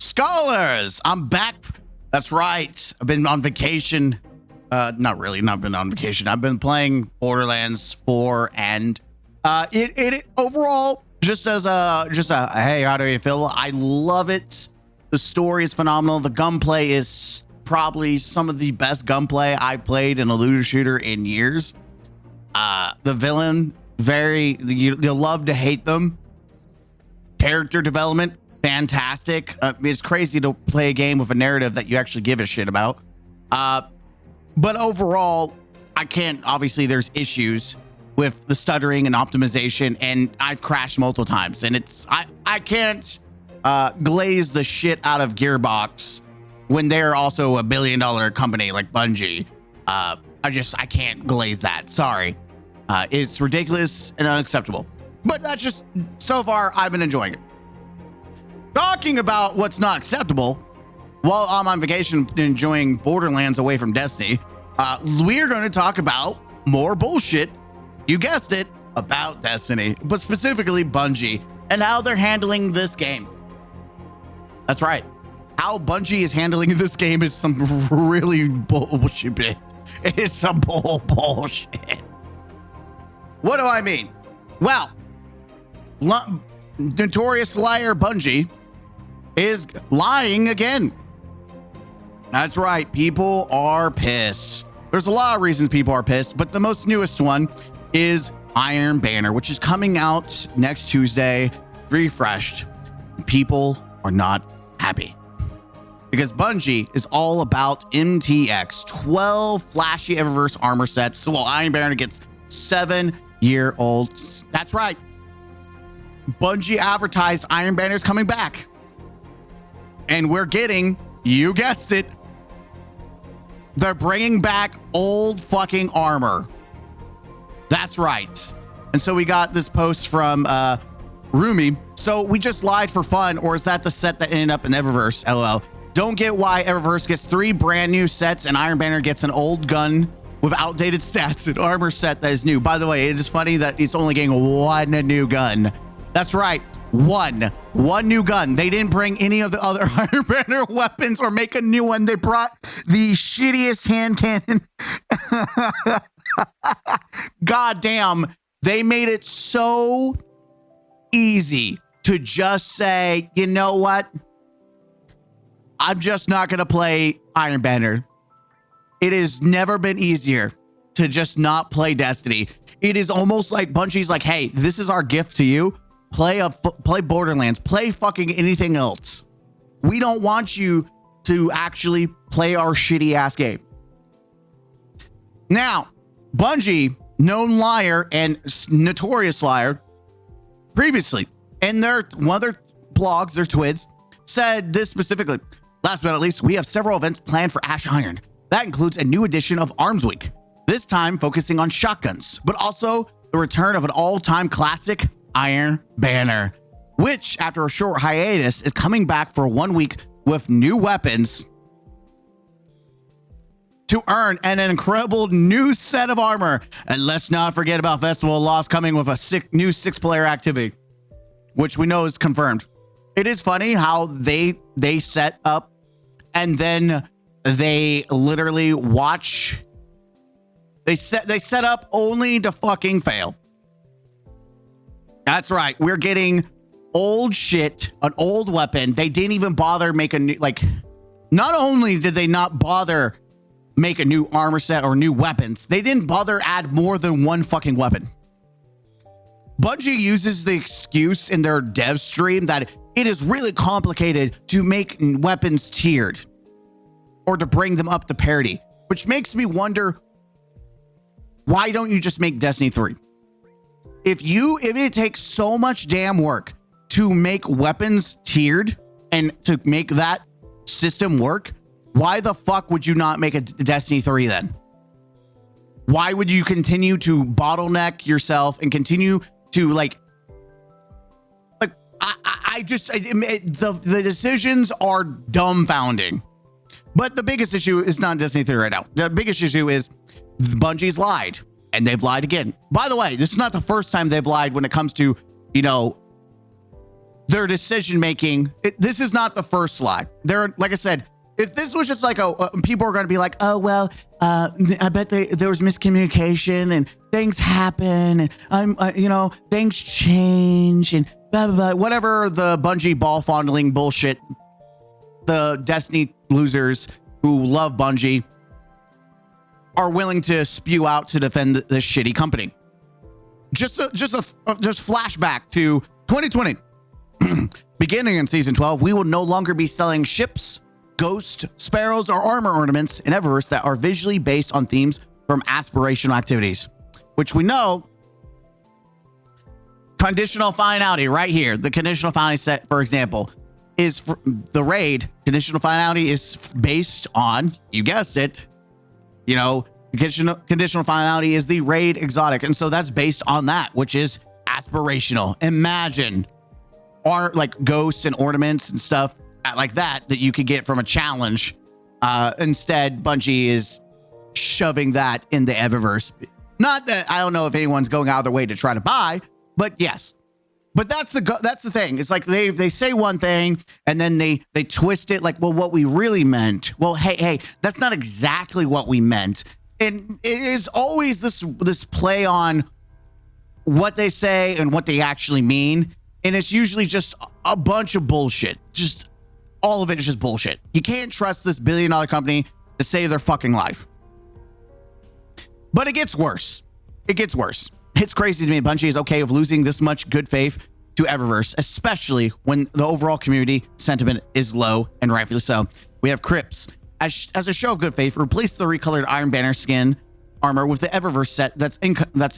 Scholars, I'm back. That's right. I've been on vacation. Not really, not been on vacation. I've been playing Borderlands 4 and it overall, just as a hey, how do you feel? I love it. The story is phenomenal. The gunplay is probably some of the best gunplay I've played in a looter shooter in years. The villain, you'll love to hate them. Character development, fantastic. It's crazy to play a game with a narrative that you actually give a shit about. But overall, I can't, obviously there's issues with the stuttering and optimization, and I've crashed multiple times, and I can't glaze the shit out of Gearbox when they're also a $1 billion company like Bungie. I can't glaze that. Sorry. It's ridiculous and unacceptable. But that's just, so far, I've been enjoying it. Talking about what's not acceptable, while I'm on vacation enjoying Borderlands away from Destiny, we are going to talk about more bullshit, you guessed it, about Destiny, but specifically Bungie, and how they're handling this game. That's right. How Bungie is handling this game is some really bullshit. It is some bullshit. What do I mean? Well, notorious liar Bungie is lying again. That's right. People are pissed. There's a lot of reasons people are pissed, but the most newest one is Iron Banner, which is coming out next Tuesday, refreshed. People are not happy because Bungie is all about MTX, 12 flashy Eververse armor sets. Well, Iron Banner gets 7-year-old. That's right. Bungie advertised Iron Banner's coming back. And we're getting, you guessed it, they're bringing back old fucking armor. That's right. And so we got this post from Rumi. So we just lied for fun, or is that the set that ended up in Eververse? LOL. Don't get why Eververse gets 3 brand new sets and Iron Banner gets an old gun with outdated stats and armor set that is new. By the way, it is funny that it's only getting one new gun. That's right. One new gun. They didn't bring any of the other Iron Banner weapons or make a new one. They brought the shittiest hand cannon. God damn. They made it so easy to just say, you know what? I'm just not going to play Iron Banner. It has never been easier to just not play Destiny. It is almost like Bungie's like, hey, this is our gift to you. Play Borderlands. Play fucking anything else. We don't want you to actually play our shitty ass game. Now, Bungie, known liar and notorious liar, previously in one of their blogs, their twids, said this specifically. Last but not least, we have several events planned for Ash Iron. That includes a new edition of Arms Week, this time focusing on shotguns, but also the return of an all-time classic, Iron Banner, which after a short hiatus is coming back for 1 week with new weapons to earn an incredible new set of armor. And let's not forget about Festival of Lost coming with a new 6-player activity, which we know is confirmed. It is funny how they set up and then they literally watch. They set up only to fucking fail. That's right. We're getting old shit, an old weapon. They didn't even bother make a new, not only did they not bother make a new armor set or new weapons, they didn't bother add more than one fucking weapon. Bungie uses the excuse in their dev stream that it is really complicated to make weapons tiered or to bring them up to parity, which makes me wonder, why don't you just make Destiny 3? If it takes so much damn work to make weapons tiered and to make that system work, why the fuck would you not make a Destiny 3 then? Why would you continue to bottleneck yourself and continue to the decisions are dumbfounding. But the biggest issue is not Destiny 3 right now. The biggest issue is Bungie's lied. And they've lied again. By the way, this is not the first time they've lied when it comes to, their decision making. This is not the first slide. They're, like I said, if this was just like people are going to be like, oh well, I bet there was miscommunication and things happen and things change and blah blah blah, whatever the Bungie ball fondling bullshit. The Destiny losers who love Bungie are willing to spew out to defend this shitty company. Just flashback to 2020. Beginning in season 12, we will no longer be selling ships, ghosts, sparrows, or armor ornaments in Eververse that are visually based on themes from aspirational activities, which we know. Conditional finality right here. The conditional finality set, for example, is for the raid. Conditional finality is based on, you guessed it, conditional finality is the raid exotic. And so that's based on that, which is aspirational. Imagine like ghosts and ornaments and stuff like that you could get from a challenge. Instead, Bungie is shoving that in the Eververse. Not that I don't know if anyone's going out of their way to try to buy, but yes. But that's the thing. It's like they say one thing and then they twist it like, well, what we really meant. Well, hey, that's not exactly what we meant. And it is always this play on what they say and what they actually mean. And it's usually just a bunch of bullshit. Just all of it is just bullshit. You can't trust this billion-dollar company to save their fucking life. But it gets worse. It's crazy to me Bungie is okay with losing this much good faith to Eververse, especially when the overall community sentiment is low, and rightfully so. We have Crips, as a show of good faith, replace the recolored Iron Banner skin armor with the Eververse set that's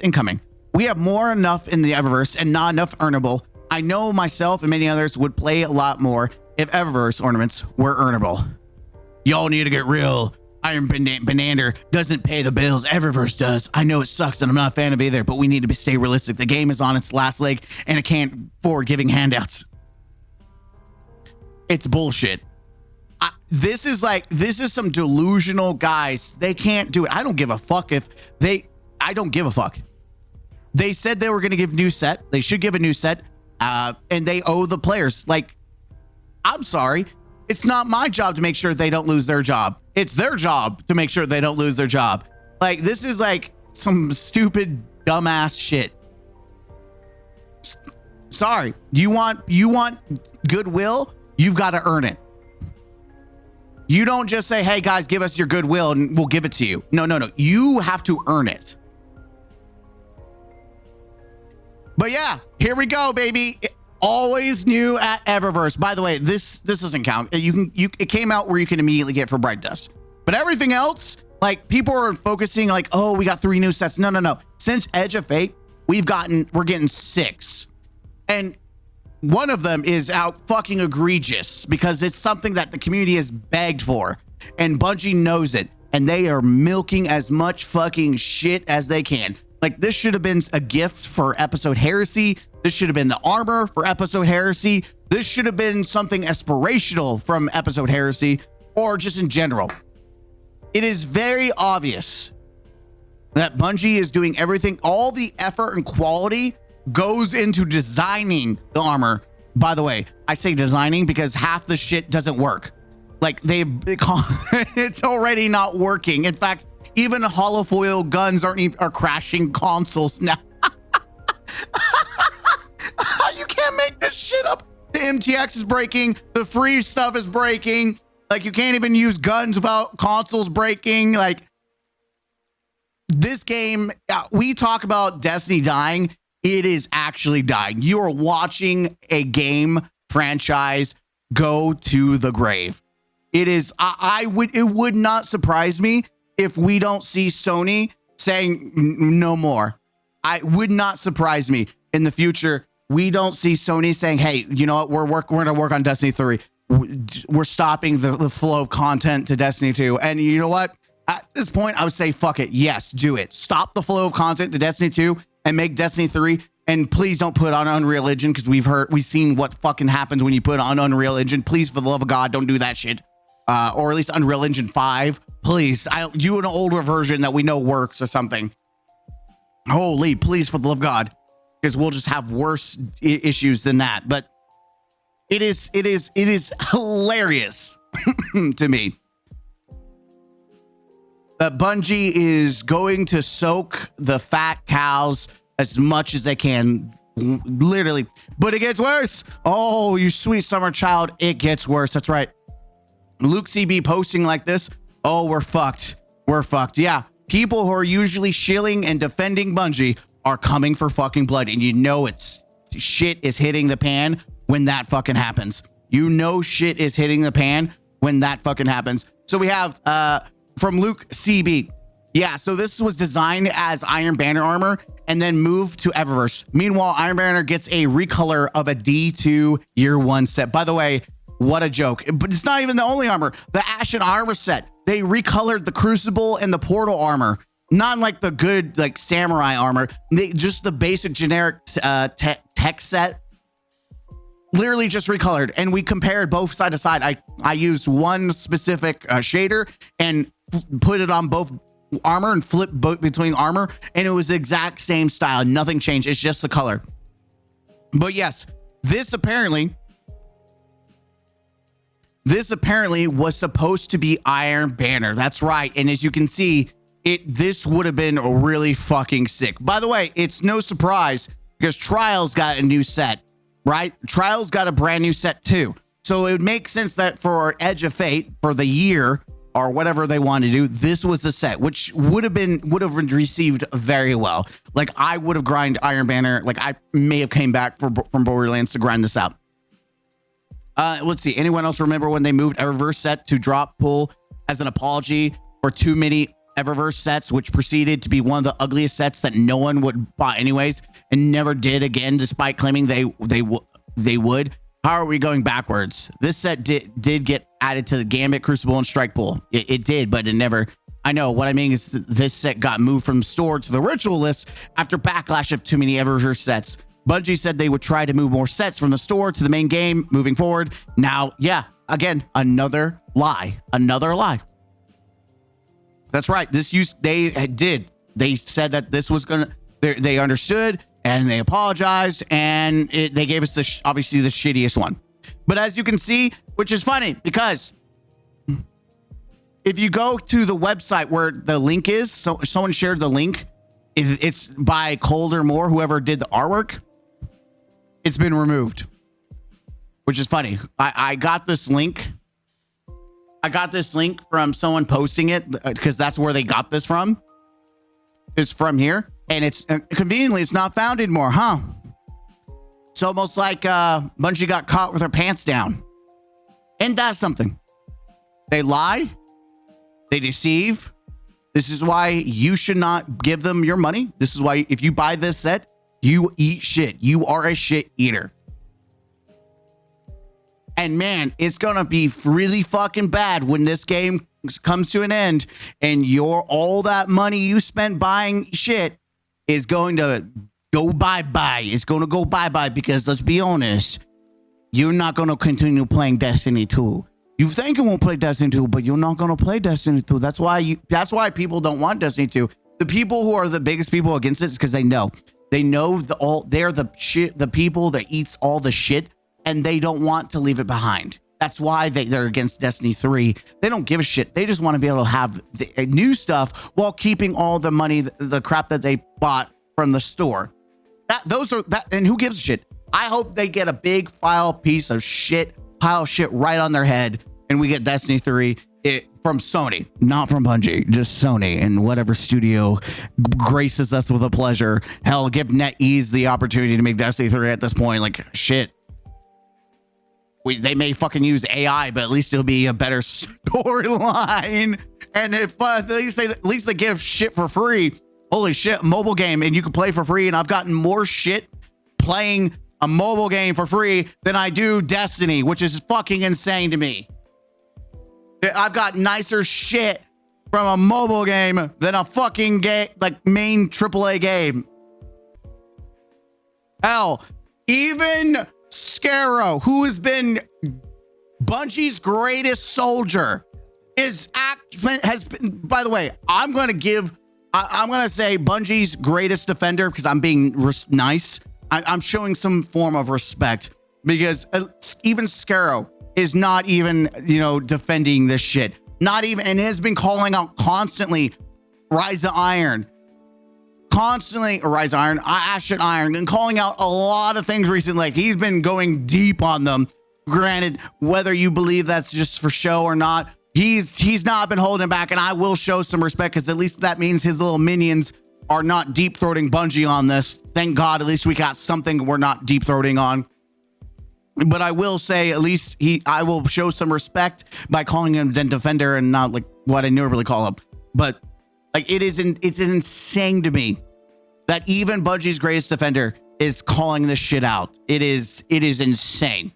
incoming. We have more enough in the Eververse and not enough earnable. I know myself and many others would play a lot more if Eververse ornaments were earnable. Y'all need to get real. Iron Banander doesn't pay the bills. Eververse does. I know it sucks and I'm not a fan of either, but we need to stay realistic. The game is on its last leg and it can't afford giving handouts. It's bullshit. This is some delusional guys. They can't do it. I don't give a fuck I don't give a fuck. They said they were going to give new set. They should give a new set. And they owe the players. Like, I'm sorry. It's not my job to make sure they don't lose their job. It's their job to make sure they don't lose their job. Like, this is like some stupid, dumbass shit. Sorry. You want goodwill? You've got to earn it. You don't just say, hey guys, give us your goodwill and we'll give it to you. No. You have to earn it. But yeah, here we go, baby. Always new at Eververse. By the way, this doesn't count. It came out where you can immediately get for Bright Dust. But everything else, like people are focusing like, oh, we got 3 new sets. No. Since Edge of Fate, we're getting 6. And one of them is out fucking egregious because it's something that the community has begged for. And Bungie knows it. And they are milking as much fucking shit as they can. Like, this should have been a gift for Episode Heresy. This should have been the armor for Episode Heresy. This should have been something aspirational from Episode Heresy, or just in general. It is very obvious that Bungie is doing everything. All the effort and quality goes into designing the armor. By the way, I say designing because half the shit doesn't work. Like, it's already not working. In fact, even holofoil guns are crashing consoles now. You can't make this shit up. The MTX is breaking. The free stuff is breaking. Like, you can't even use guns without consoles breaking. Like, this game, we talk about Destiny dying. It is actually dying. You are watching a game franchise go to the grave. It is, it would not surprise me if we don't see Sony saying no more. I would not surprise me in the future. We don't see Sony saying, hey, you know what? We're going to work on Destiny 3. We're stopping the flow of content to Destiny 2. And you know what? At this point, I would say, fuck it. Yes, do it. Stop the flow of content to Destiny 2 and make Destiny 3. And please don't put on Unreal Engine, because we've seen what fucking happens when you put on Unreal Engine. Please, for the love of God, don't do that shit. Or at least Unreal Engine 5. Please, do an older version that we know works or something. Holy, please, for the love of God. Because we'll just have worse issues than that. But It is hilarious to me that Bungie is going to soak the fat cows as much as they can, literally. But it gets worse. Oh, you sweet summer child, it gets worse. That's right. Luke CB posting like this. Oh, we're fucked. We're fucked. Yeah. People who are usually shilling and defending Bungie are coming for fucking blood. And you know it's shit is hitting the pan when that fucking happens. You know shit is hitting the pan when that fucking happens. So we have from Luke CB. Yeah, so this was designed as Iron Banner armor and then moved to Eververse. Meanwhile, Iron Banner gets a recolor of a D2 year 1 set. By the way, what a joke. But it's not even the only armor. The Ashen armor set, they recolored the Crucible and the Portal armor. Not like the good like samurai armor. Just the basic generic tech set. Literally just recolored. And we compared both side to side. I used one specific shader and put it on both armor and flip between armor, and it was the exact same style. Nothing changed. It's just the color. But yes, this apparently was supposed to be Iron Banner. That's right. And as you can see, this would have been really fucking sick. By the way, it's no surprise because Trials got a new set, right? Trials got a brand new set too. So it would make sense that for Edge of Fate, for the year or whatever they want to do, this was the set, which would have been received very well. Like I would have grind Iron Banner. Like I may have came back from Borderlands to grind this out. Let's see. Anyone else remember when they moved Eververse set to drop pull as an apology for too many Eververse sets, which proceeded to be one of the ugliest sets that no one would buy anyways, and never did again, despite claiming they would? How are we going backwards? This set did get added to the Gambit, Crucible, and Strike Pool. It did, but it never. I know what I mean is this set got moved from store to the ritual list after backlash of too many Eververse sets. Bungie said they would try to move more sets from the store to the main game moving forward. Now, yeah, again, another lie. Another lie. That's right. They said that this was gonna. They understood and they apologized, and they gave us obviously the shittiest one. But as you can see, which is funny because if you go to the website where the link is, so someone shared the link. It's by Colder Moore, whoever did the artwork. It's been removed, which is funny. I got this link. I got this link from someone posting it because that's where they got this from. It's from here, and it's conveniently it's not found anymore, huh? It's almost like Bungie got caught with their pants down. And that's something. They lie. They deceive. This is why you should not give them your money. This is why if you buy this set, you eat shit. You are a shit eater. And man, it's going to be really fucking bad when this game comes to an end and all that money you spent buying shit is going to go bye-bye. It's going to go bye-bye because let's be honest, you're not going to continue playing Destiny 2. You think you won't play Destiny 2, but you're not going to play Destiny 2. That's why people don't want Destiny 2. The people who are the biggest people against it is because they know. They're the people that eats all the shit, and they don't want to leave it behind. That's why they're against Destiny 3. They don't give a shit. They just want to be able to have the new stuff while keeping all the money, the crap that they bought from the store. And who gives a shit? I hope they get a big pile of shit right on their head, and we get Destiny 3 from Sony, not from Bungie, just Sony and whatever studio graces us with a pleasure. Hell, give NetEase the opportunity to make Destiny 3 at this point. Like shit. They may fucking use AI, but at least it'll be a better storyline. And if at least they give shit for free. Holy shit, mobile game, and you can play for free. And I've gotten more shit playing a mobile game for free than I do Destiny, which is fucking insane to me. I've got nicer shit from a mobile game than a fucking game, like main AAA game. Hell, even Scarrow, who has been Bungie's greatest soldier, has been, by the way, I'm going to say Bungie's greatest defender because I'm being nice. I'm showing some form of respect. because even Scarrow is not even, defending this shit. Not even, and has been calling out constantly Rise of Iron. Ash and Iron, and calling out a lot of things recently. Like, he's been going deep on them. Granted, whether you believe that's just for show or not, he's not been holding back, and I will show some respect, because at least that means his little minions are not deep-throating Bungie on this. Thank God, at least we got something we're not deep-throating on. But I will say, at least I will show some respect by calling him Den Defender and not like what I normally call him. But like, it's insane to me that even Bungie's greatest defender is calling this shit out. It is insane.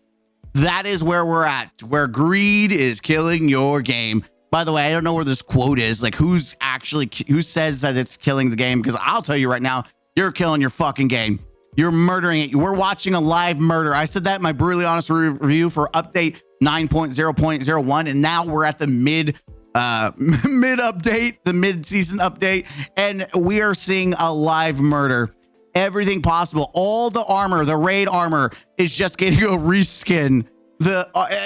That is where we're at, where greed is killing your game. By the way, I don't know where this quote is. Like, who says that it's killing the game? Because I'll tell you right now, you're killing your fucking game. You're murdering it. We're watching a live murder. I said that in my brutally honest review for update 9.0.01, and now we're at the mid update, the mid-season update, and we are seeing a live murder. Everything possible. All the armor, the raid armor, is just getting a reskin.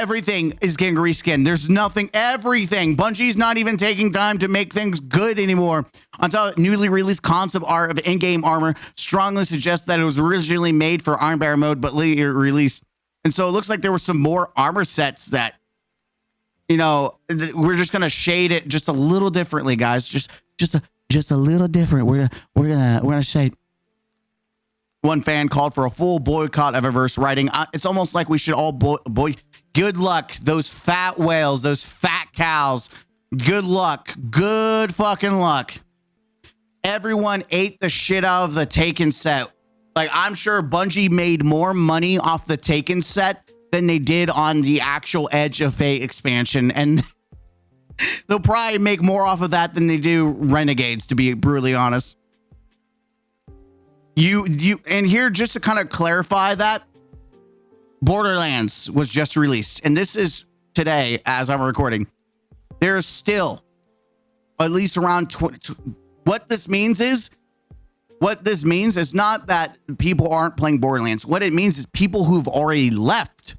Everything is getting reskinned. There's nothing, everything. Bungie's not even taking time to make things good anymore. On top of newly released concept art of in-game armor strongly suggests that it was originally made for Iron Bear mode, but later released. And so it looks like there were some more armor sets that, we're just gonna shade it just a little differently, guys. Just a little different. We're gonna say. One fan called for a full boycott of Eververse, writing, "It's almost like we should all good luck, those fat whales, those fat cows. Good luck. Good fucking luck. Everyone ate the shit out of the Taken set. Like, I'm sure Bungie made more money off the Taken set than they did on the actual Edge of Fate expansion. And they'll probably make more off of that than they do Renegades, to be brutally honest. And here, just to kind of clarify that, Borderlands was just released, and this is today as I'm recording. There's still at least around 20. What this means is not that people aren't playing Borderlands. What it means is people who've already left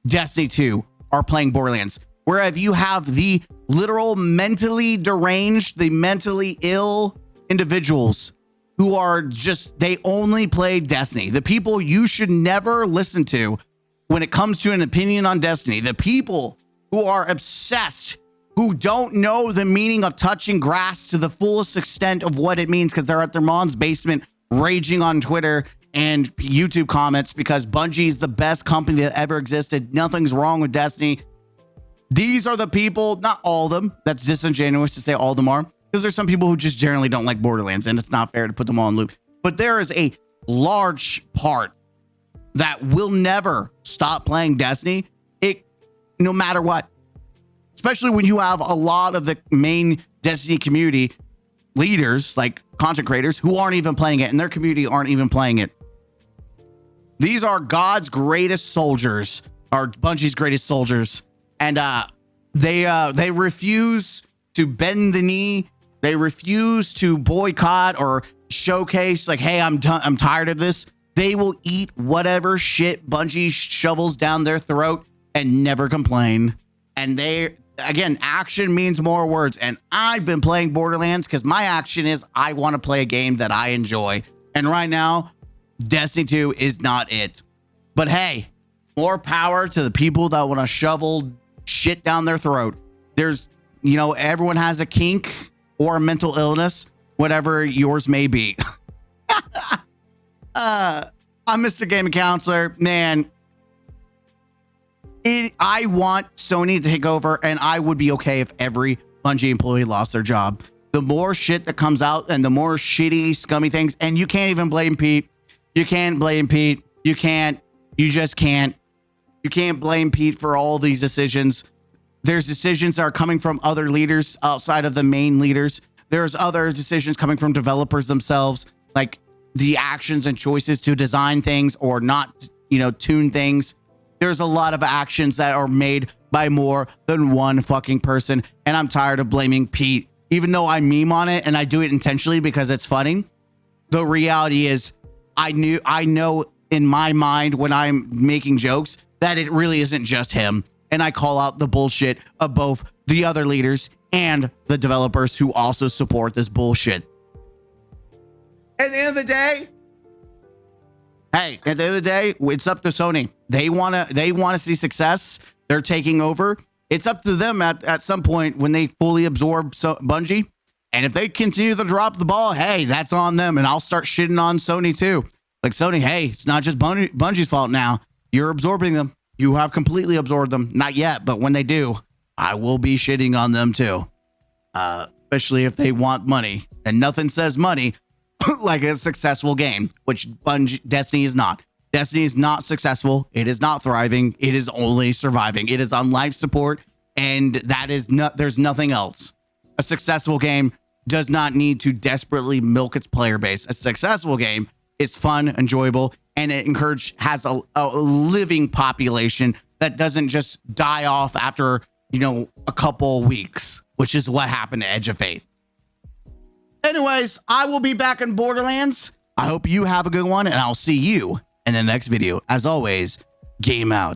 Destiny 2 are playing Borderlands. Whereas you have the literal mentally deranged, the mentally ill individuals who are just, they only play Destiny. The people you should never listen to when it comes to an opinion on Destiny. The people who are obsessed, who don't know the meaning of touching grass to the fullest extent of what it means, because they're at their mom's basement raging on Twitter and YouTube comments because Bungie is the best company that ever existed. Nothing's wrong with Destiny. These are the people, not all of them. That's disingenuous to say all of them are. Because there's some people who just generally don't like Borderlands, and it's not fair to put them all in loop. But there is a large part that will never stop playing Destiny, no matter what. Especially when you have a lot of the main Destiny community leaders, like content creators, who aren't even playing it, and their community aren't even playing it. These are God's greatest soldiers, or Bungie's greatest soldiers, and they refuse to bend the knee. They refuse to boycott or showcase like, hey, I'm tired of this. They will eat whatever shit Bungie shovels down their throat and never complain. And again, action means more words. And I've been playing Borderlands because my action is I want to play a game that I enjoy. And right now, Destiny 2 is not it. But hey, more power to the people that want to shovel shit down their throat. There's, everyone has a kink or a mental illness, whatever yours may be. I'm Mr. Gaming Counselor. Man, I want Sony to take over, and I would be okay if every Bungie employee lost their job. The more shit that comes out and the more shitty, scummy things, and you can't even blame Pete. You can't blame Pete. You just can't. You can't blame Pete for all these decisions. There's decisions that are coming from other leaders outside of the main leaders. There's other decisions coming from developers themselves, like the actions and choices to design things or not, tune things. There's a lot of actions that are made by more than one fucking person. And I'm tired of blaming Pete, even though I meme on it and I do it intentionally because it's funny. The reality is I know in my mind when I'm making jokes that it really isn't just him. And I call out the bullshit of both the other leaders and the developers who also support this bullshit. At the end of the day, hey, at the end of the day, it's up to Sony. They want to see success. They're taking over. It's up to them at some point when they fully absorb Bungie. And if they continue to drop the ball, hey, that's on them. And I'll start shitting on Sony too. Like, Sony, hey, it's not just Bungie's fault now. You're absorbing them. You have completely absorbed them. Not yet, but when they do, I will be shitting on them too. Especially if they want money. And nothing says money like a successful game, which Destiny is not. Destiny is not successful. It is not thriving. It is only surviving. It is on life support, and that is not. There's nothing else. A successful game does not need to desperately milk its player base. A successful game is fun, enjoyable, and it has a living population that doesn't just die off after, you know, a couple weeks, which is what happened to Edge of Fate. Anyways, I will be back in Borderlands. I hope you have a good one, and I'll see you in the next video. As always, game out.